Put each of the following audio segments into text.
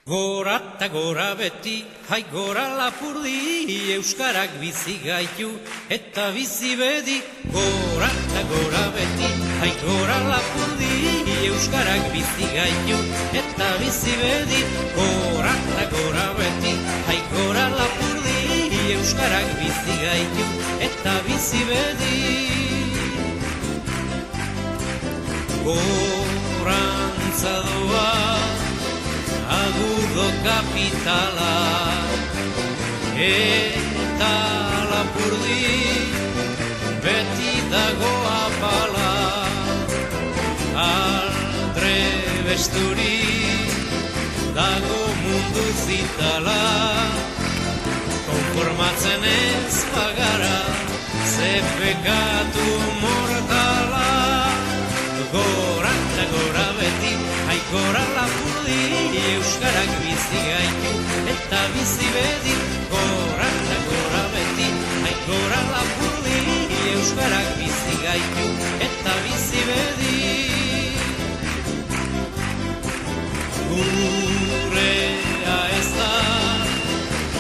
Gora eta gora beti, hai gora lapurdi, euskarak bizi gaitu eta bizi bedi. Gora eta gora beti, hai gora lapurdi, euskarak bizi gaitu eta bizi bedi. Gora eta gora beti, hai gora lapurdi, euskarak bizi gaitu eta bizi bedi. Gorantza doa agudo kapitala eta lapurdi beti dago apala. Aldre besturi dago mundu zitala, konformatzen ez bagara ze pekatu mortala. Gora eta gora beti, hai gora lapurdi, euskarak bizi gaitu eta bizi bedi. Gora eta gora beti, hai gora lapurdi, euskarak bizi gaitu eta bizi bedi. Gurea ez da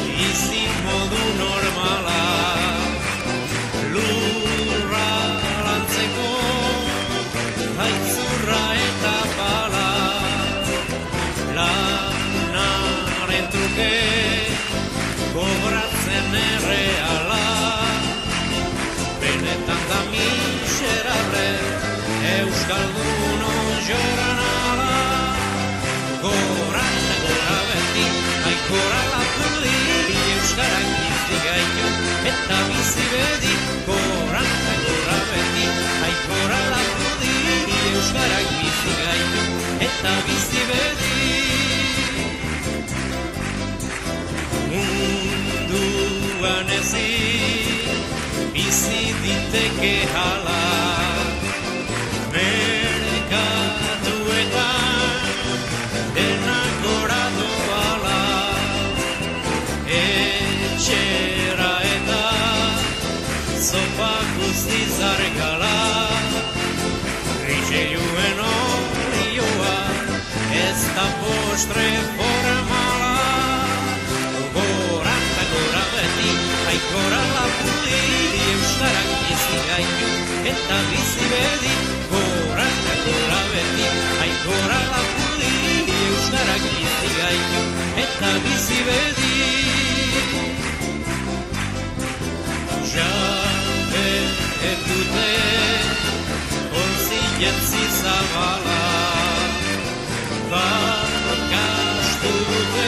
bizi modu normala, lurra lantzeko haitzurra eta pala, lanaren truke kobratzen erreala, benetan da miserable euskaldunon joran ala. Gora eta gora beti, hai gora lapurdi, euskarak bizi gaitu eta bizi bedi. Gora eta gora beti, hai gora lapurdi, euskarak bizi gaitu eta bizi bedi. Munduan ezin bizi diteke hala, merkatuetan denak gora doala, etxera eta zopa guztiz argala. Rigeluen olioa ez da postre formala. Gora eta gora beti, hai gora lapurdi, euskarak bizi gaitu eta bizi bedi. Gora eta gora beti, hai gora lapurdi, euskarak bizi gaitu eta bizi bedi. Jabe dute ontzientzi zabala, barkastu dute